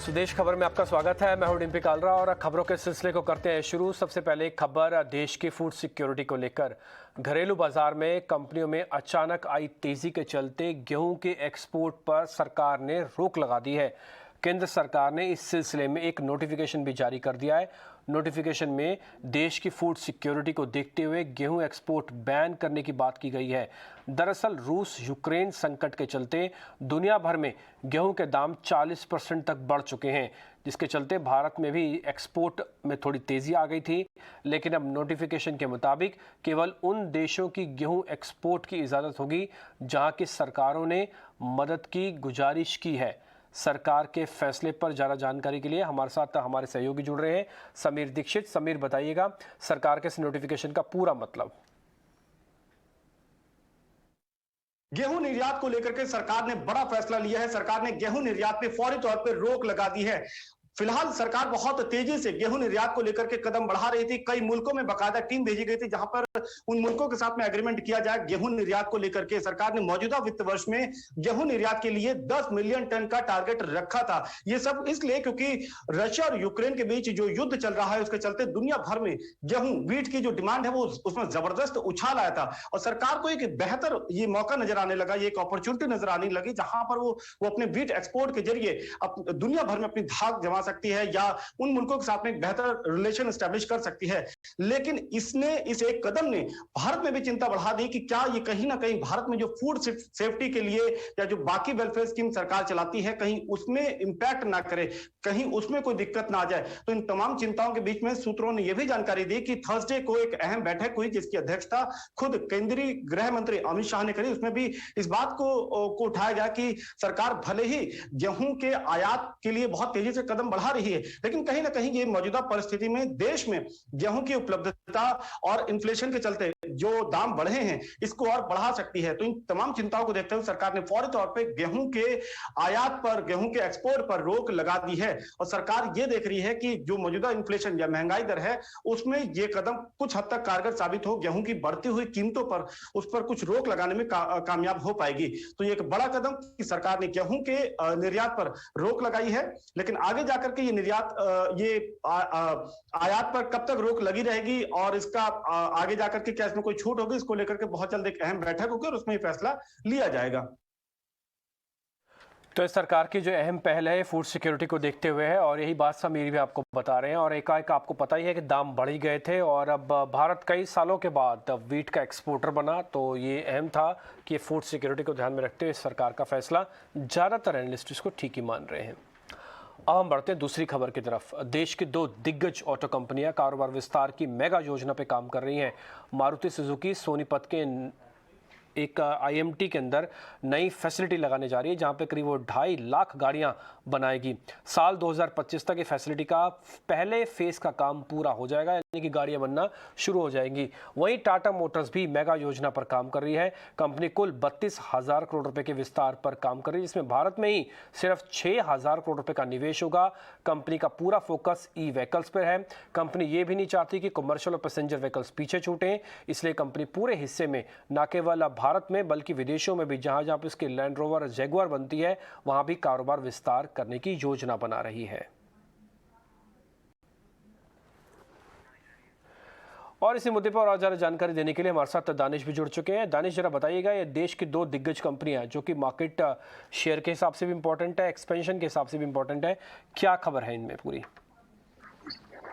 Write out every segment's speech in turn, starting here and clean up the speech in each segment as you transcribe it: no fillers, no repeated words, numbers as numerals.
स्वदेश खबर में आपका स्वागत है। मैं हूं डिम्पी कालरा और खबरों के सिलसिले को करते हैं शुरू। सबसे पहले खबर देश की फूड सिक्योरिटी को लेकर। घरेलू बाजार में कंपनियों में अचानक आई तेजी के चलते गेहूं के एक्सपोर्ट पर सरकार ने रोक लगा दी है। केंद्र सरकार ने इस सिलसिले में एक नोटिफिकेशन भी जारी कर दिया है। नोटिफिकेशन में देश की फूड सिक्योरिटी को देखते हुए गेहूं एक्सपोर्ट बैन करने की बात की गई है। दरअसल रूस यूक्रेन संकट के चलते दुनिया भर में गेहूं के दाम 40% तक बढ़ चुके हैं, जिसके चलते भारत में भी एक्सपोर्ट में थोड़ी तेजी आ गई थी। लेकिन अब नोटिफिकेशन के मुताबिक केवल उन देशों की गेहूं एक्सपोर्ट की इजाज़त होगी जहां की सरकारों ने मदद की गुजारिश की है। सरकार के फैसले पर ज़्यादा जानकारी के लिए हमारे साथ हमारे सहयोगी जुड़ रहे हैं समीर दीक्षित। समीर, बताइएगा सरकार के इस नोटिफिकेशन का पूरा मतलब। गेहूं निर्यात को लेकर के सरकार ने बड़ा फैसला लिया है। सरकार ने गेहूं निर्यात पे फौरी तौर पे रोक लगा दी है। फिलहाल सरकार बहुत तेजी से गेहूं निर्यात को लेकर के कदम बढ़ा रही थी। कई मुल्कों में बाकायदा टीम भेजी गई थी जहां पर उन मुल्कों के साथ में एग्रीमेंट किया जाए गेहूं निर्यात को लेकर के। सरकार ने मौजूदा वित्त वर्ष में गेहूं निर्यात के लिए 10 मिलियन टन का टारगेट रखा था। ये सब इसलिए क्योंकि रशिया और यूक्रेन के बीच जो युद्ध चल रहा है उसके चलते दुनिया भर में गेहूं वीट की जो डिमांड है वो उसमें जबरदस्त उछाल आया था और सरकार को एक बेहतर ये मौका नजर आने लगा, ये एक अपॉर्चुनिटी नजर आने लगी जहां पर वो अपने वीट एक्सपोर्ट के जरिए दुनिया भर में अपनी धाक जमा सकती है या उन मुल्कों के साथ में एक बेहतर रिलेशन एस्टेब्लिश कर सकती है। लेकिन इस एक कदम ने भारत में भी चिंता बढ़ा दी कि क्या ये कहीं ना कहीं भारत में जो फूड सेफ्टी के लिए या जो बाकी वेलफेयर स्कीम सरकार चलाती है कहीं उसमें इंपैक्ट ना करे, कहीं उसमें कोई दिक्कत ना आ जाए। तो इन तमाम चिंताओं के बीच में सूत्रों ने यह भी जानकारी दी कि थर्सडे को एक अहम बैठक हुई जिसकी अध्यक्षता खुद केंद्रीय गृह मंत्री अमित शाह ने करी। उसमें भी इस बात को उठाया गया कि सरकार भले ही गेहूं के आयात के लिए बहुत तेजी से कदम बढ़ा रही है लेकिन कहीं ना कहीं ये मौजूदा परिस्थिति में देश में गेहूं की उपलब्धता और इन्फ्लेशन के चलते जो दाम बढ़े हैं इसको और बढ़ा सकती है। तो इन तमाम चिंताओं को देखते हुए सरकार ने फौरी तौर पे गेहूं के आयात पर, गेहूं के एक्सपोर्ट पर रोक लगा दी है और सरकार ये देख रही है कि जो मौजूदा इन्फ्लेशन या महंगाई दर है उसमें ये कदम कुछ हद तक कारगर साबित हो, गेहूं की बढ़ती हुई कीमतों पर उस पर कुछ रोक लगाने में कामयाब हो पाएगी। तो ये एक बड़ा कदम कि सरकार ने गेहूं के निर्यात पर रोक लगाई है। लेकिन आगे जाकर के ये निर्यात आयात पर कब तक रोक लगी रहेगी और इसका आगे जाकर के क्या इसमें कोई छूट होगी, इसको लेकर के बहुत जल्द एक अहम बैठक होगी और उसमें ये फैसला लिया जाएगा। तो इस सरकार की जो अहम पहल है फूड सिक्योरिटी को देखते हुए है और यही बात समीर भी आपको बता रहे हैं। और एकाएक आपको पता ही है कि दाम बढ़ ही गए थे और अब भारत कई सालों के बाद वीट का एक्सपोर्टर बना, तो ये अहम था कि फूड सिक्योरिटी को ध्यान में रखते हुए सरकार का फैसला ज़्यादातर एनालिस्ट इसको ठीक ही मान रहे हैं। अब हम बढ़ते हैं दूसरी खबर की तरफ। देश की 2 दिग्गज ऑटो कंपनियां कारोबार विस्तार की मेगा योजना पे काम कर रही हैं। मारुति सुजुकी सोनीपत के एक आईएमटी के अंदर नई फैसिलिटी लगाने जा रही है जहां पे करीब वो 2.5 लाख गाड़ियां बनाएगी। साल 2025 तक ये फैसिलिटी का पहले फेज का काम पूरा हो जाएगा, यानी कि गाड़ियां बनना शुरू हो जाएंगी। वहीं टाटा मोटर्स भी मेगा योजना पर काम कर रही है। कंपनी कुल 32,000 करोड़ रुपए के विस्तार पर काम कर रही है, जिसमें भारत में ही सिर्फ 6,000 करोड़ रुपए का निवेश होगा। कंपनी का पूरा फोकस ई व्हीकल्स पर है। कंपनी ये भी नहीं चाहती कि कमर्शियल और पैसेंजर व्हीकल्स पीछे छूटें, इसलिए कंपनी पूरे हिस्से में न केवल भारत में बल्कि विदेशों में भी जहां जहां पर इसकी लैंड रोवर जैगुआर बनती है वहां भी कारोबार विस्तार करने की योजना बना रही है। और इसी मुद्दे पर और ज्यादा जानकारी देने के लिए हमारे साथ दानिश भी जुड़ चुके हैं। दानिश, जरा बताइएगा, ये देश की 2 दिग्गज कंपनियां जो कि मार्केट शेयर के हिसाब से भी इंपॉर्टेंट है, एक्सपेंशन के हिसाब से भी इंपॉर्टेंट है, क्या खबर है इनमें पूरी?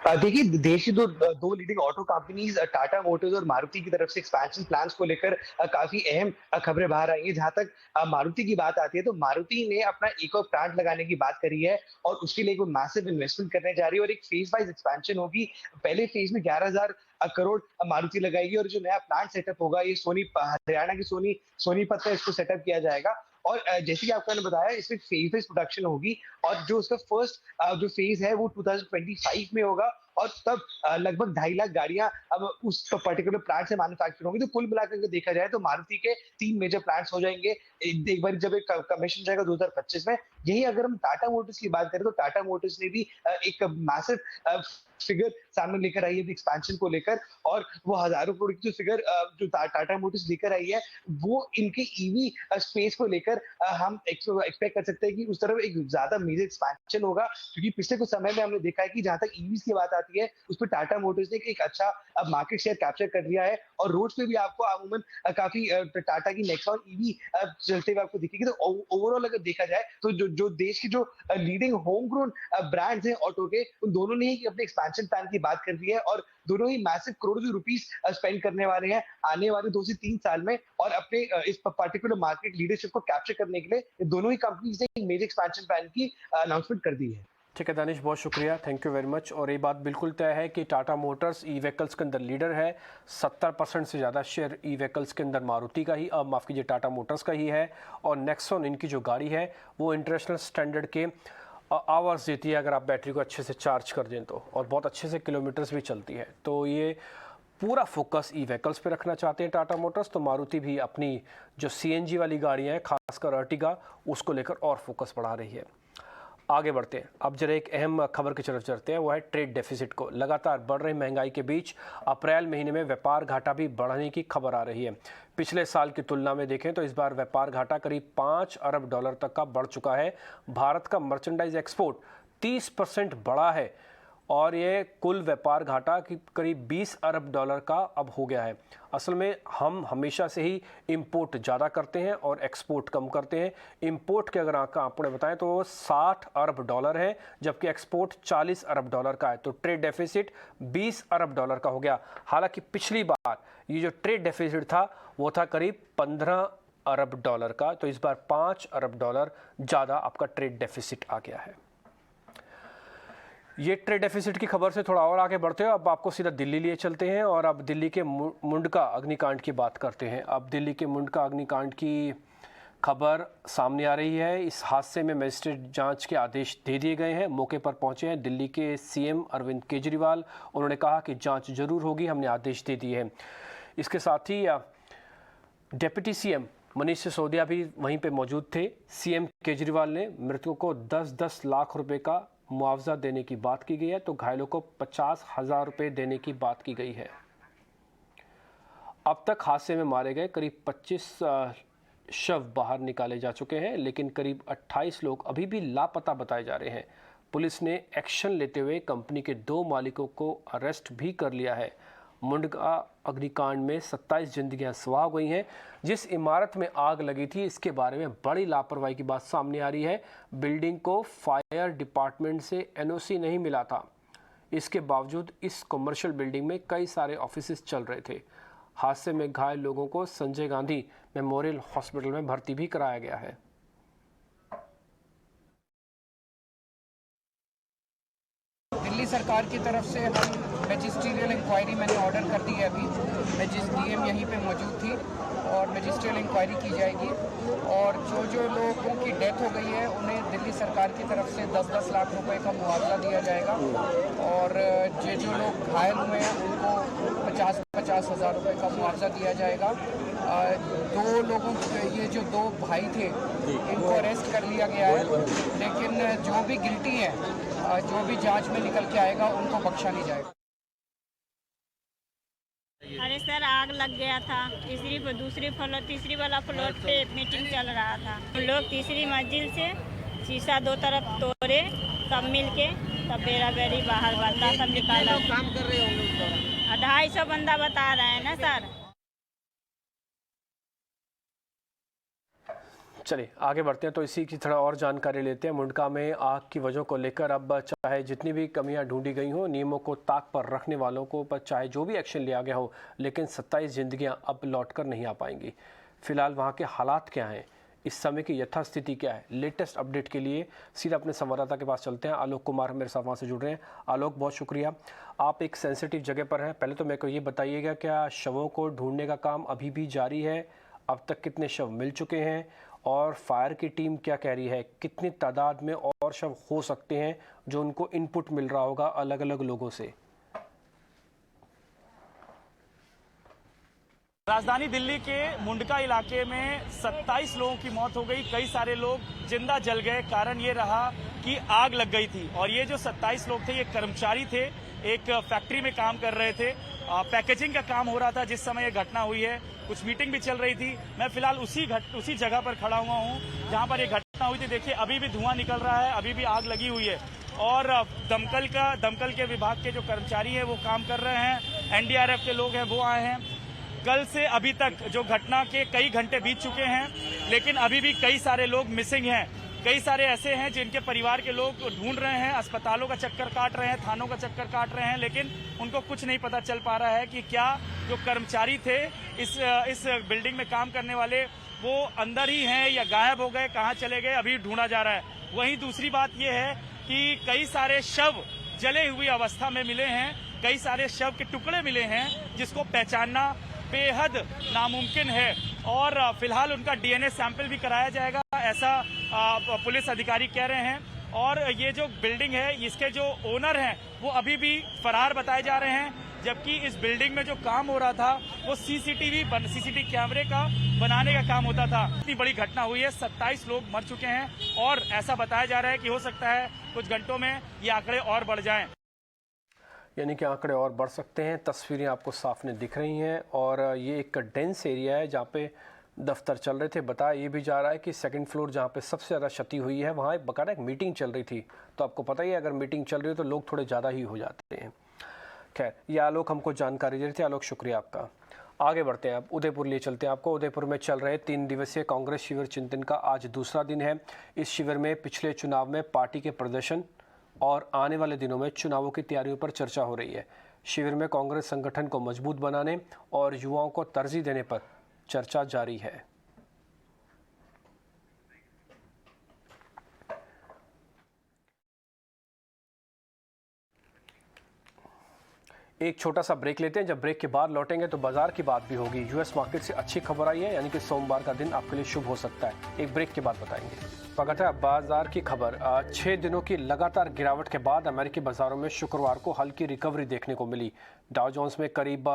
देखिए, देश की दो leading auto companies Tata Motors और मारुति की तरफ से एक्सपेंशन प्लान्स को लेकर काफी अहम खबरें बाहर आई है। जहां तक मारुति की बात आती है तो मारुति ने अपना एक और प्लांट लगाने की बात करी है और उसके लिए कोई मैसिव इन्वेस्टमेंट करने जा रही है और एक फेज वाइज एक्सपेंशन होगी। पहले फेज में 11,000 करोड़ मारुति लगाएगी और जो नया प्लांट सेटअप होगा ये हरियाणा की सोनीपत में इसको सेटअप किया जाएगा। और जैसे कि आपको मैंने बताया इसमें फेज प्रोडक्शन होगी और जो उसका फर्स्ट जो फेज है वो 2025 में होगा और तब लगभग 2.5 लाख गाड़ियां अब उस पर्टिकुलर प्लांट से मैन्युफैक्चर होंगी। तो कुल मिलाकर के देखा जाए तो मारुति के 3 मेजर प्लांट्स हो जाएंगे एक बार जब एक कमीशन जाएगा 2025 में। यही अगर हम टाटा मोटर्स की बात करें तो टाटा मोटर्स ने भी एक मैसिव फिगर सामने लेकर आई है एक्सपेंशन को लेकर, और वो हजारों करोड़ की जो फिगर जो टाटा मोटर्स लेकर आई है वो इनके ईवी स्पेस को लेकर हम एक्सपेक्ट कर सकते हैं कि उस तरफ एक ज्यादा मेजर एक्सपेंशन होगा, क्योंकि पिछले कुछ समय में हमने देखा है कि जहां तक ईवीज की बात आती है उस पर टाटा मोटर्स ने एक अच्छा मार्केट शेयर कैप्चर कर लिया है, और रोड पे भी आपको अमूमन काफी टाटा की नेक्सॉन ईवी चलते हुए आपको दिखेगी। तो ओवरऑल अगर देखा जाए तो जो देश की जो लीडिंग होम ग्रोन ब्रांड्स हैं ऑटो के, उन दोनों ने ही अपने एक्सपेंशन प्लान की बात कर दी है, और दोनों ही मैसिव करोड़ों रुपीस स्पेंड करने वाले हैं आने वाले 2 से 3 साल में, और अपने इस पर्टिकुलर मार्केट लीडरशिप को कैप्चर करने के लिए दोनों ही कंपनीज ने एक मेजर एक्सपेंशन प्लान की अनाउंसमेंट कर दी है। ठीक है दानिश, बहुत शुक्रिया, थैंक यू वेरी मच। और ये बात बिल्कुल तय है कि टाटा मोटर्स ई व्हीकल्स के अंदर लीडर है। 70% से ज़्यादा शेयर ई व्हीकल्स के अंदर मारुति का ही, माफ़ कीजिए, टाटा मोटर्स का ही है। और नेक्सॉन इनकी जो गाड़ी है वो इंटरनेशनल स्टैंडर्ड के आवर्स देती है अगर आप बैटरी को अच्छे से चार्ज कर दें तो, और बहुत अच्छे से किलोमीटर्स भी चलती है। तो ये पूरा फोकस ई व्हीकल्स पे रखना चाहते हैं टाटा मोटर्स। तो मारुति भी अपनी जो सीएनजी वाली गाड़ियाँ हैं, खासकर अर्टिगा, उसको लेकर और फोकस बढ़ा रही है। आगे बढ़ते हैं, अब जरा एक अहम खबर की तरफ चलते हैं, वो है ट्रेड डेफिसिट को। लगातार बढ़ रही महंगाई के बीच अप्रैल महीने में व्यापार घाटा भी बढ़ने की खबर आ रही है। पिछले साल की तुलना में देखें तो इस बार व्यापार घाटा करीब $5 अरब तक का बढ़ चुका है। भारत का मर्चेंडाइज एक्सपोर्ट 30% बढ़ा है, और ये कुल व्यापार घाटा की करीब $20 अरब का अब हो गया है। असल में हम हमेशा से ही इंपोर्ट ज़्यादा करते हैं और एक्सपोर्ट कम करते हैं। इंपोर्ट के अगर आंकड़े बताएं तो $60 अरब है, जबकि एक्सपोर्ट $40 अरब का है। तो ट्रेड डेफिसिट $20 अरब का हो गया। हालांकि पिछली बार ये जो ट्रेड डेफिसिट था वो था करीब $15 अरब का, तो इस बार $5 अरब ज़्यादा आपका ट्रेड डेफिसिट आ गया है। ये ट्रेड डेफिसिट की खबर से थोड़ा और आगे बढ़ते हैं, अब आपको सीधा दिल्ली लिए चलते हैं, और अब दिल्ली के मुंडका अग्निकांड की बात करते हैं। अब दिल्ली के मुंडका अग्निकांड की खबर सामने आ रही है। इस हादसे में मजिस्ट्रेट जांच के आदेश दे दिए गए हैं। मौके पर पहुंचे हैं दिल्ली के सीएम अरविंद केजरीवाल। उन्होंने कहा कि जांच जरूर होगी, हमने आदेश दे दिए हैं। इसके साथ ही डिप्टी सीएम मनीष सिसोदिया भी वहीं पे मौजूद थे। सीएम केजरीवाल ने मृतकों को 10-10 लाख रुपए का मुआवजा देने की बात की गई है, तो घायलों को 50,000 रुपए देने की बात की गई है। अब तक हादसे में मारे गए करीब 25 शव बाहर निकाले जा चुके हैं, लेकिन करीब 28 लोग अभी भी लापता बताए जा रहे हैं। पुलिस ने एक्शन लेते हुए कंपनी के 2 मालिकों को अरेस्ट भी कर लिया है। मुंडका अग्निकांड में 27 जिंदगियां सुहा हो गई हैं। जिस इमारत में आग लगी थी इसके बारे में बड़ी लापरवाही की बात सामने आ रही है। बिल्डिंग को फायर डिपार्टमेंट से एनओसी नहीं मिला था, इसके बावजूद इस कमर्शियल बिल्डिंग में कई सारे ऑफिसेज चल रहे थे। हादसे में घायल लोगों को संजय गांधी मेमोरियल हॉस्पिटल में भर्ती भी कराया गया है। दिल्ली सरकार की तरफ से हम मैजिस्ट्रियल इंक्वायरी मैंने ऑर्डर कर दी है। अभी डीएम यहीं पे मौजूद थी और मैजिस्ट्रियल इंक्वायरी की जाएगी, और जो लोगों की डेथ हो गई है उन्हें दिल्ली सरकार की तरफ से 10-10 लाख रुपए का मुआवजा दिया जाएगा, और जो लोग घायल हुए हैं उनको 50-50 हज़ार रुपये का मुआवजा दिया जाएगा। 2 लोगों ये जो 2 भाई थे इनको अरेस्ट कर लिया गया है, लेकिन जो भी गिल्टी हैं, जो भी जांच में निकल के आएगा उनको बख्शा नहीं जाएगा। अरे सर, आग लग गया था तीसरी वाला फ्लोर पे मीटिंग चल रहा था। हम लोग तीसरी मंजिल से शीशा 2 तरफ तोड़े, सब मिल के तब बेरा-बेरी बाहर बंदा सब निकाला। काम कर रहे होंगे 250 बंदा बता रहे हैं ना सर। चलिए आगे बढ़ते हैं, तो इसी की थोड़ा और जानकारी लेते हैं। मुंडका में आग की वजह को लेकर अब चाहे जितनी भी कमियां ढूंढी गई हो, नियमों को ताक पर रखने वालों को पर चाहे जो भी एक्शन लिया गया हो, लेकिन 27 जिंदगियां अब लौटकर नहीं आ पाएंगी। फिलहाल वहां के हालात क्या हैं, इस समय की यथास्थिति क्या है, लेटेस्ट अपडेट के लिए सीधा अपने संवाददाता के पास चलते हैं। आलोक कुमार मेरे साथ वहाँ से जुड़ रहे हैं। आलोक, बहुत शुक्रिया, आप एक सेंसिटिव जगह पर हैं। पहले तो मेरे को ये बताइएगा, क्या शवों को ढूंढने का काम अभी भी जारी है? अब तक कितने शव मिल चुके हैं, और फायर की टीम क्या कह रही है, कितनी तादाद में और शव हो सकते हैं जो उनको इनपुट मिल रहा होगा अलग अलग लोगों से? राजधानी दिल्ली के मुंडका इलाके में 27 लोगों की मौत हो गई, कई सारे लोग जिंदा जल गए। कारण ये रहा कि आग लग गई थी और ये जो 27 लोग थे ये कर्मचारी थे, एक फैक्ट्री में काम कर रहे थे, पैकेजिंग का काम हो रहा था जिस समय ये घटना हुई है। कुछ मीटिंग भी चल रही थी। मैं फिलहाल उसी जगह पर खड़ा हुआ हूँ जहाँ पर ये घटना हुई थी। देखिए अभी भी धुआं निकल रहा है, अभी भी आग लगी हुई है और दमकल के विभाग के जो कर्मचारी हैं वो काम कर रहे हैं, एनडीआरएफ के लोग हैं वो आए हैं। कल से अभी तक जो घटना के कई घंटे बीत चुके हैं, लेकिन अभी भी कई सारे लोग मिसिंग हैं। कई सारे ऐसे हैं जिनके परिवार के लोग ढूंढ रहे हैं, अस्पतालों का चक्कर काट रहे हैं, थानों का चक्कर काट रहे हैं, लेकिन उनको कुछ नहीं पता चल पा रहा है कि क्या जो कर्मचारी थे इस बिल्डिंग में काम करने वाले वो अंदर ही हैं या गायब हो गए, कहाँ चले गए, अभी ढूंढा जा रहा है। वहीं दूसरी बात यह है कि कई सारे शव जले हुई अवस्था में मिले हैं, कई सारे शव के टुकड़े मिले हैं जिसको पहचानना बेहद नामुमकिन है और फिलहाल उनका डीएनए सैंपल भी कराया जाएगा, ऐसा पुलिस अधिकारी कह रहे हैं। और ये जो बिल्डिंग है इसके जो ओनर हैं वो अभी भी फरार बताए जा रहे हैं, जबकि इस बिल्डिंग में जो काम हो रहा था वो सीसीटीवी कैमरे का बनाने का काम होता था। इतनी बड़ी घटना हुई है, 27 लोग मर चुके हैं और ऐसा बताया जा रहा है कि हो सकता है कुछ घंटों में ये आंकड़े और बढ़ जाएं। यानी कि आंकड़े और बढ़ सकते हैं। तस्वीरें आपको साफ नहीं दिख रही हैं और ये एक डेंस एरिया है जहाँ पे दफ्तर चल रहे थे। बताया ये भी जा रहा है कि सेकंड फ्लोर जहाँ पे सबसे ज़्यादा क्षति हुई है वहाँ बकायदा एक मीटिंग चल रही थी। तो आपको पता ही है अगर मीटिंग चल रही है तो लोग थोड़े ज़्यादा ही हो जाते हैं। खैर, ये आलोक हमको जानकारी दे रहे थे। आलोक, शुक्रिया आपका। आगे बढ़ते हैं, आप उदयपुर लिए चलते हैं आपको। उदयपुर में चल रहे 3 दिवसीय कांग्रेस शिविर चिंतन का आज दूसरा दिन है। इस शिविर में पिछले चुनाव में पार्टी के प्रदर्शन और आने वाले दिनों में चुनावों की तैयारियों पर चर्चा हो रही है। शिविर में कांग्रेस संगठन को मजबूत बनाने और युवाओं को तरजीह देने पर चर्चा जारी है। एक छोटा सा ब्रेक लेते हैं। जब ब्रेक के बाद लौटेंगे तो बाजार की बात भी होगी। यूएस मार्केट से अच्छी खबर आई है, यानी कि सोमवार का दिन आपके लिए शुभ हो सकता है। एक ब्रेक के बाद बताएंगे। स्वागत है बाजार की खबर। 6 दिनों की लगातार गिरावट के बाद अमेरिकी बाजारों में शुक्रवार को हल्की रिकवरी देखने को मिली। डाउ जोन्स में करीब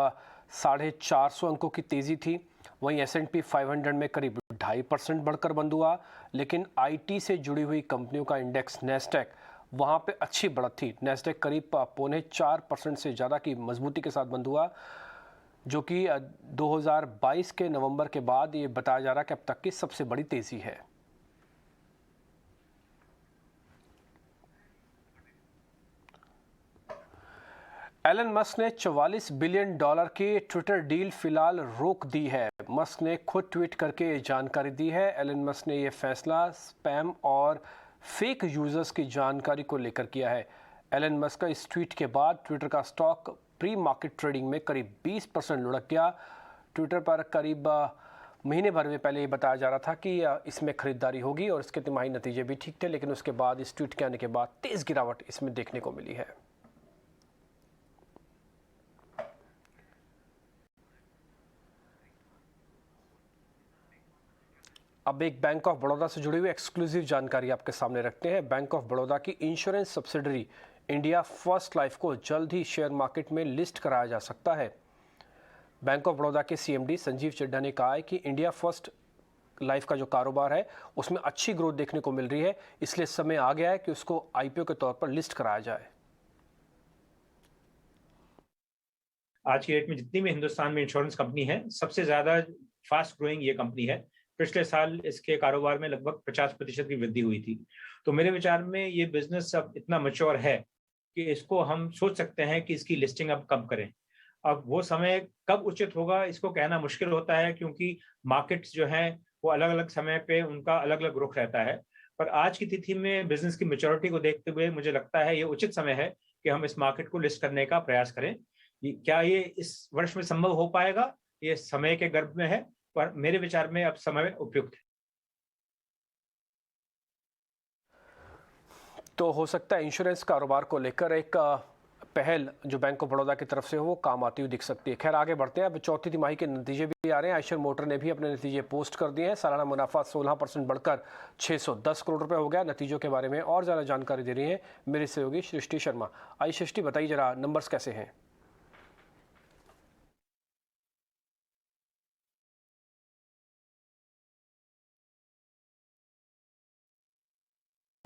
450 अंकों की तेजी थी। वहीं S&P 500 में करीब 2.5% बढ़कर बंद हुआ। लेकिन IT से जुड़ी हुई कंपनियों का इंडेक्स नेस्डैक वहाँ पे अच्छी बढ़त थी। नेस्डैक करीब 4.25% से ज़्यादा की मजबूती के साथ बंद हुआ, जो कि 2022 के नवंबर के बाद ये बताया जा रहा है कि अब तक की सबसे बड़ी तेज़ी है। एलन मस्क ने $44 बिलियन की ट्विटर डील फिलहाल रोक दी है। मस्क ने खुद ट्वीट करके ये जानकारी दी है। एलन मस्क ने यह फैसला स्पैम और फेक यूजर्स की जानकारी को लेकर किया है। एलन मस्क का इस ट्वीट के बाद ट्विटर का स्टॉक प्री मार्केट ट्रेडिंग में करीब 20% लुढ़क गया। ट्विटर पर करीब महीने भर में पहले ये बताया जा रहा था कि इसमें खरीदारी होगी और इसके तिमाही नतीजे भी ठीक थे, लेकिन उसके बाद इस ट्वीट के आने के बाद तेज गिरावट इसमें देखने को मिली है। अब एक बैंक ऑफ बड़ौदा से जुड़ी हुई एक्सक्लूसिव जानकारी आपके सामने रखते हैं। बैंक ऑफ बड़ौदा की insurance subsidiary India first life को जल्द ही शेयर मार्केट में लिस्ट कराया जा सकता है। बैंक ऑफ बड़ौदा के CMD संजीव चड्ढा ने कहा है कि इंडिया फर्स्ट लाइफ का जो कारोबार है उसमें अच्छी ग्रोथ देखने को मिल रही है, इसलिए समय आ गया है कि उसको IPO के तौर पर लिस्ट कराया जाए। आज की डेट में जितनी भी हिंदुस्तान में इंश्योरेंस कंपनी है, सबसे ज्यादा फास्ट ग्रोइंग ये कंपनी है। पिछले साल इसके कारोबार में लगभग 50% की वृद्धि हुई थी। तो मेरे विचार में ये बिजनेस अब इतना मैच्योर है कि इसको हम सोच सकते हैं कि इसकी लिस्टिंग अब कब करें। अब वो समय कब उचित होगा इसको कहना मुश्किल होता है, क्योंकि मार्केट्स जो हैं वो अलग अलग समय पे उनका अलग अलग रुख रहता है। पर आज की तिथि में बिजनेस की मैच्योरिटी को देखते हुए मुझे लगता है ये उचित समय है कि हम इस मार्केट को लिस्ट करने का प्रयास करें। क्या ये इस वर्ष में संभव हो पाएगा, ये समय के गर्भ में है, पर मेरे विचार में अब समय उपयुक्त है। तो हो सकता है इंश्योरेंस कारोबार को लेकर एक पहल जो बैंक ऑफ बड़ौदा की तरफ से हो वो काम आती हुई दिख सकती है। खैर, आगे बढ़ते हैं। अब चौथी तिमाही के नतीजे भी आ रहे हैं। आयशर मोटर ने भी अपने नतीजे पोस्ट कर दिए हैं। सालाना मुनाफा 16% बढ़कर 610 करोड़ रुपए हो गया। नतीजों के बारे में और ज़्यादा जानकारी दे रही है मेरी सहयोगी सृष्टि शर्मा। आई सृष्टि, बताइए जरा नंबर्स कैसे हैं।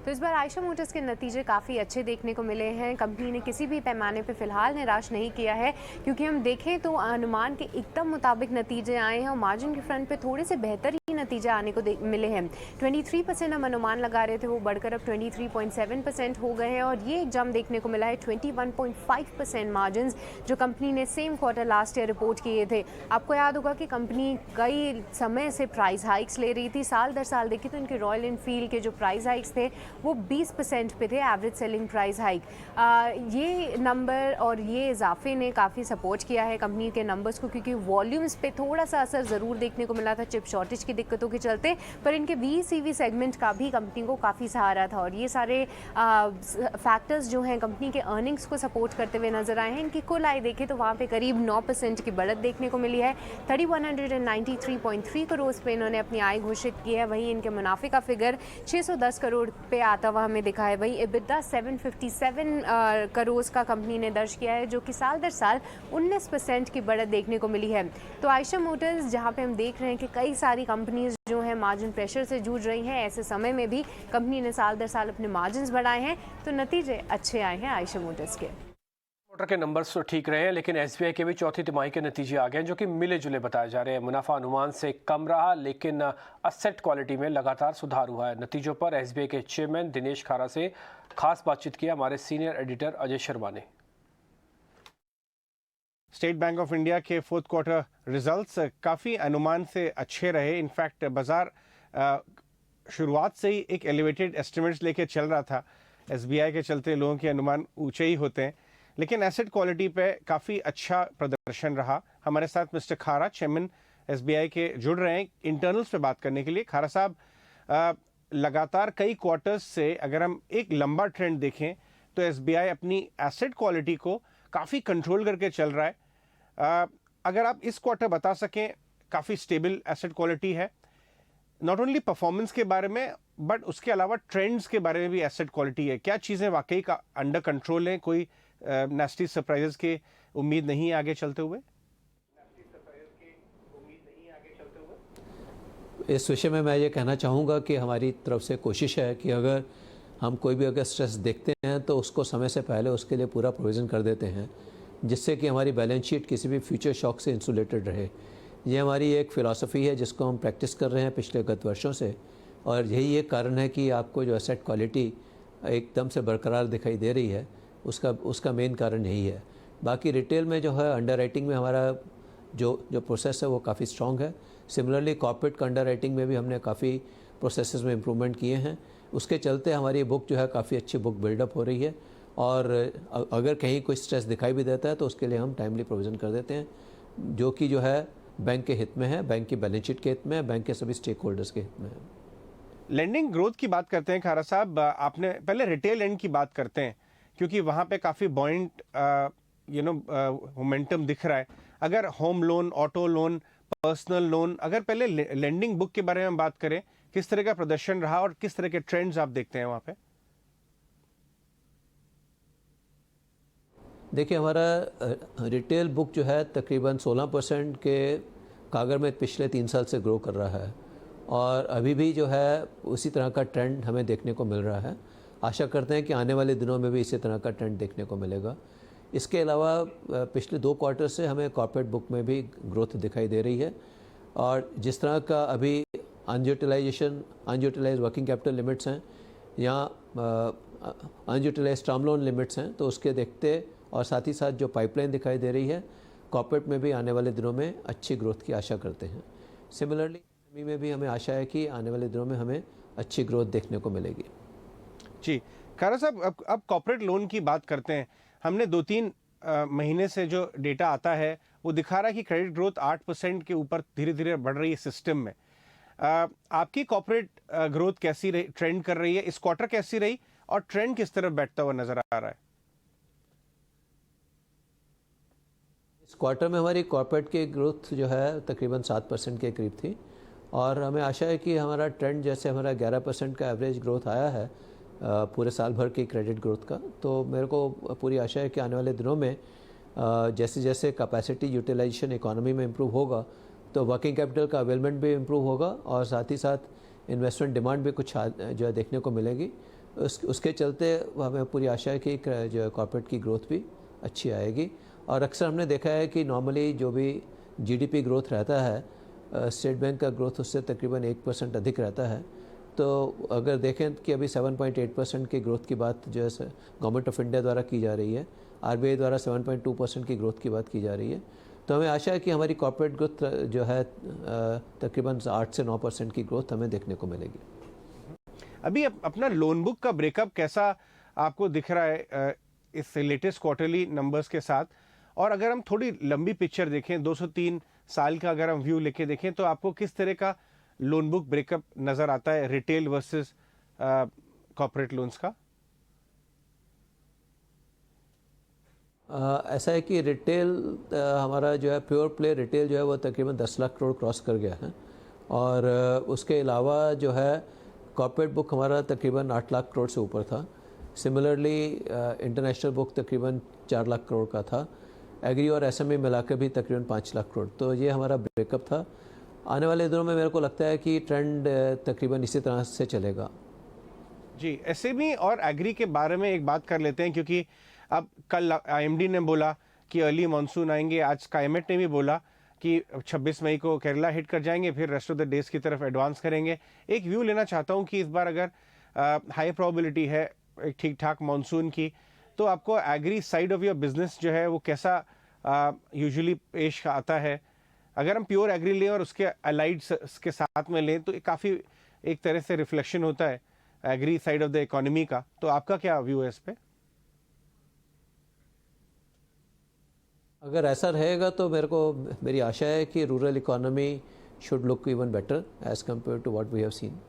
तो इस बार आयशा मोटर्स के नतीजे काफ़ी अच्छे देखने को मिले हैं। कंपनी ने किसी भी पैमाने पे फ़िलहाल निराश नहीं किया है, क्योंकि हम देखें तो अनुमान के एकदम मुताबिक नतीजे आए हैं और मार्जिन के फ्रंट पे थोड़े से बेहतर ही नतीजे आने को मिले हैं। 23% हम अनुमान लगा रहे थे, वो बढ़कर अब 23.7% हो गए हैं और ये जंप देखने को मिला है 21.5% मार्जिन जो कंपनी ने same quarter last year report किए थे। आपको याद होगा कि कंपनी कई समय से प्राइस हाइक्स ले रही थी। साल दर साल देखी तो इनके रॉयल एनफील्ड के जो प्राइस हाइक्स थे वो 20% पे थे, एवरेज सेलिंग प्राइस हाइक। ये नंबर और ये इजाफे ने काफ़ी सपोर्ट किया है कंपनी के नंबर्स को, क्योंकि वॉल्यूम्स पे थोड़ा सा असर ज़रूर देखने को मिला था चिप शॉर्टेज की दिक्कतों के चलते, पर इनके VCV सेगमेंट का भी कंपनी को काफ़ी सहारा था और ये सारे फैक्टर्स जो हैं कंपनी के अर्निंग्स को सपोर्ट करते हुए नजर आए हैं। इनकी कुल आय देखें तो वहाँ पे करीब 9% की बढ़त देखने को मिली है। 3193.3 करोड़ पे इन्होंने अपनी आय घोषित की है। वहीं इनके मुनाफे का फिगर 610 करोड़ पे आता हुआ हमें दिखा है। वहीं EBITDA 757 करोड़ का कंपनी ने दर्ज किया है, जो कि साल दर साल 19% की बढ़त देखने को मिली है। तो आयशा मोटर्स, जहां पे हम देख रहे हैं कि कई सारी कंपनीज जो हैं मार्जिन प्रेशर से जूझ रही हैं, ऐसे समय में भी कंपनी ने साल दर साल अपने मार्जिन बढ़ाए हैं, तो नतीजे अच्छे आए हैं आयशा मोटर्स के। मोटर के नंबर्स तो ठीक रहे हैं, लेकिन SBI के भी चौथी तिमाही के नतीजे आ गए हैं जो कि मिले जुले बताए जा रहे हैं। मुनाफा अनुमान से कम रहा, लेकिन असेट क्वालिटी में लगातार सुधार हुआ है। नतीजों पर SBI के चेयरमैन दिनेश खारा से खास बातचीत किया हमारे सीनियर एडिटर अजय शर्मा ने। स्टेट बैंक ऑफ इंडिया के फोर्थ क्वार्टर रिजल्ट्स काफ़ी अनुमान से अच्छे रहे। इनफैक्ट बाजार शुरुआत से ही एक एलिवेटेड एस्टिमेट्स लेके चल रहा था। SBI के चलते लोगों के अनुमान ऊंचे ही होते हैं, लेकिन एसेट क्वालिटी पे काफ़ी अच्छा प्रदर्शन रहा। हमारे साथ मिस्टर खारा, चेयरमैन SBI के, जुड़ रहे हैं इंटरनल्स पे बात करने के लिए। खारा साहब, लगातार कई क्वार्टर्स से अगर हम एक लंबा ट्रेंड देखें तो SBI अपनी एसेट क्वालिटी को काफ़ी कंट्रोल करके चल रहा है। अगर आप इस क्वार्टर बता सकें, काफ़ी स्टेबल एसेट क्वालिटी है, नॉट ओनली परफॉर्मेंस के बारे में बट उसके अलावा ट्रेंड्स के बारे में भी एसेट क्वालिटी है। क्या चीज़ें वाकई का अंडर कंट्रोल हैं? कोई नेस्टी सरप्राइजेस की उम्मीद नहीं है आगे चलते हुए? इस विषय में मैं ये कहना चाहूँगा कि हमारी तरफ से कोशिश है कि अगर हम कोई भी अगर स्ट्रेस देखते हैं तो उसको समय से पहले उसके लिए पूरा प्रोविज़न कर देते हैं, जिससे कि हमारी बैलेंस शीट किसी भी फ्यूचर शॉक से इंसुलेटेड रहे। ये हमारी एक फ़िलासफ़ी है जिसको हम प्रैक्टिस कर रहे हैं पिछले गत वर्षों से, और यही एक कारण है कि आपको जो एसेट क्वालिटी एकदम से बरकरार दिखाई दे रही है, उसका मेन कारण यही है। बाकी रिटेल में जो है अंडर राइटिंग में हमारा जो प्रोसेस है वो काफ़ी स्ट्रॉन्ग है। सिमिलरली कॉर्पोरेट का अंडर राइटिंग में भी हमने काफ़ी प्रोसेसेस में इम्प्रूवमेंट किए हैं। उसके चलते हमारी बुक जो है काफ़ी अच्छी बुक बिल्डअप हो रही है, और अगर कहीं कोई स्ट्रेस दिखाई भी देता है तो उसके लिए हम टाइमली प्रोविज़न कर देते हैं, जो कि जो है बैंक के हित में है, बैंक की बैलेंस शीट के हित में है, बैंक के सभी स्टेक होल्डर्स के हित में है। लेंडिंग ग्रोथ की बात करते हैं खारा साहब, आपने पहले रिटेल एंड की बात करते हैं क्योंकि वहाँ पे काफ़ी बॉइंट मोमेंटम दिख रहा है। अगर home loan, auto loan, personal loan, अगर पहले लेंडिंग बुक के बारे में बात करें, किस तरह का प्रदर्शन रहा और किस तरह के ट्रेंड्स आप देखते हैं वहाँ पे? देखिए, हमारा रिटेल बुक जो है तकरीबन 16% के कागर में पिछले 3 साल से ग्रो कर रहा है, और अभी भी जो है उसी तरह का ट्रेंड हमें देखने को मिल रहा है। आशा करते हैं कि आने वाले दिनों में भी इसी तरह का ट्रेंड देखने को मिलेगा। इसके अलावा पिछले 2 क्वार्टर से हमें कॉर्पोरेट बुक में भी ग्रोथ दिखाई दे रही है, और जिस तरह का अभी अनयूटिलाइज वर्किंग कैपिटल लिमिट्स हैं या अनयूटिलाइज टर्म लोन लिमिट्स हैं, तो उसके देखते और साथ ही साथ जो पाइपलाइन दिखाई दे रही है कॉर्पोरेट में भी आने वाले दिनों में अच्छी ग्रोथ की आशा करते हैं। सिमिलरली एमएसएमई में भी हमें आशा है कि आने वाले दिनों में हमें अच्छी ग्रोथ देखने को मिलेगी। जी खारा साहब, अब कॉर्पोरेट लोन की बात करते हैं। हमने 2-3 महीने से जो डेटा आता है वो दिखा रहा है कि क्रेडिट ग्रोथ 8% के ऊपर धीरे धीरे बढ़ रही है सिस्टम में। आपकी कॉर्पोरेट ग्रोथ कैसी रही, ट्रेंड कर रही है? इस क्वार्टर कैसी रही और ट्रेंड किस तरफ बैठता हुआ नजर आ रहा है? इस क्वार्टर में हमारी कॉर्पोरेट की ग्रोथ जो है तकरीबन 7% के करीब थी, और हमें आशा है कि हमारा ट्रेंड जैसे हमारा 11% का एवरेज ग्रोथ आया है पूरे साल भर की क्रेडिट ग्रोथ का, तो मेरे को पूरी आशा है कि आने वाले दिनों में जैसे जैसे कैपेसिटी यूटिलाइजेशन इकोनॉमी में इम्प्रूव होगा तो वर्किंग कैपिटल का अवेलमेंट भी इम्प्रूव होगा, और साथ ही साथ इन्वेस्टमेंट डिमांड भी कुछ जो है देखने को मिलेगी। उसके चलते हमें पूरी आशा है कि जो कॉर्पोरेट की ग्रोथ भी अच्छी आएगी। और अक्सर हमने देखा है कि नॉर्मली जो भी जीडीपी ग्रोथ रहता है स्टेट बैंक का ग्रोथ उससे तकरीबन 1% अधिक रहता है। तो अगर देखें कि अभी 7.8% की ग्रोथ की बात जो है गवर्नमेंट ऑफ इंडिया द्वारा की जा रही है, आरबीआई द्वारा 7.2% की ग्रोथ की बात की जा रही है, तो हमें आशा है कि हमारी कॉर्पोरेट ग्रोथ जो है तकरीबन 8 से 9% की ग्रोथ हमें देखने को मिलेगी। अभी अपना लोन बुक का ब्रेकअप कैसा आपको दिख रहा है इस लेटेस्ट क्वार्टरली नंबर्स के साथ? और अगर हम थोड़ी लंबी पिक्चर देखें, 203 साल का अगर हम व्यू लेके देखें, तो आपको किस तरह का लोन बुक ब्रेकअप नजर आता है रिटेल वर्सेस कॉर्पोरेट लोन्स का? ऐसा है कि रिटेल हमारा जो है प्योर प्ले रिटेल जो है वो तकरीबन 10 लाख करोड़ क्रॉस कर गया है। और उसके अलावा जो है कॉर्पोरेट बुक हमारा तकरीबन 8 लाख करोड़ से ऊपर था। सिमिलरली इंटरनेशनल बुक तकरीबन 4 लाख करोड़ का था। एग्री और एसएमई मिलाकर भी तकरीबन 5 लाख करोड़। तो ये हमारा ब्रेकअप था। आने वाले दिनों में मेरे को लगता है कि ट्रेंड तकरीबन इसी तरह से चलेगा। जी, एसएमई और एग्री के बारे में एक बात कर लेते हैं, क्योंकि अब कल आईएमडी ने बोला कि अर्ली मानसून आएंगे, आज स्काईमेट ने भी बोला कि 26 मई को केरला हिट कर जाएंगे, फिर रेस्ट ऑफ द डेज की तरफ एडवांस करेंगे। एक व्यू लेना चाहता हूं कि इस बार अगर हाई प्रोबेबिलिटी है एक ठीक ठाक मानसून की, तो आपको agri side of your business जो है वो कैसा यूजुअली पेश आता है? अगर हम प्योर एग्री लें और उसके अलाइड्स के साथ में लें तो काफ़ी एक तरह से रिफ्लेक्शन होता है agri side of the economy का। तो आपका क्या व्यू है इस पे? अगर ऐसा रहेगा तो मेरी आशा है कि rural economy should look even better as compared to what we have seen.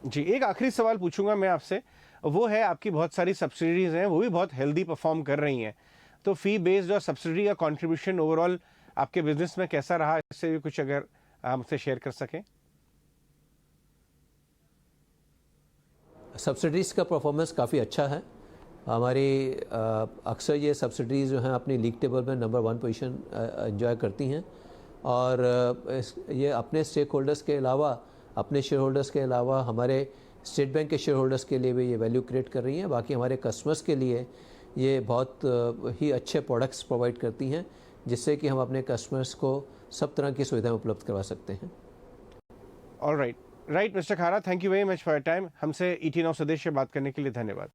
जी, एक आखिरी सवाल पूछूंगा मैं आपसे, वो है आपकी बहुत सारी सब्सिडीज हैं, वो भी बहुत हेल्दी परफॉर्म कर रही हैं, तो फी बेस्ड और सब्सिडी का कंट्रीब्यूशन ओवरऑल आपके बिजनेस में कैसा रहा, इससे भी कुछ अगर हमसे शेयर कर सकें। सब्सिडीज़ का परफॉर्मेंस काफ़ी अच्छा है हमारी। अक्सर ये सब्सिडीज़ जो हैं अपनी लीग टेबल में नंबर 1 पोजीशन एंजॉय करती हैं। और ये अपने स्टेक होल्डर्स के अलावा, अपने शेयर होल्डर्स के अलावा हमारे स्टेट बैंक के शेयर होल्डर्स के लिए भी ये वैल्यू क्रिएट कर रही हैं। बाकी हमारे कस्टमर्स के लिए ये बहुत ही अच्छे प्रोडक्ट्स प्रोवाइड करती हैं, जिससे कि हम अपने कस्टमर्स को सब तरह की सुविधाएं उपलब्ध करवा सकते हैं। ऑल राइट मिस्टर खारा, thank you very much for your time. हमसे ET Now स्वदेश से बात करने के लिए धन्यवाद।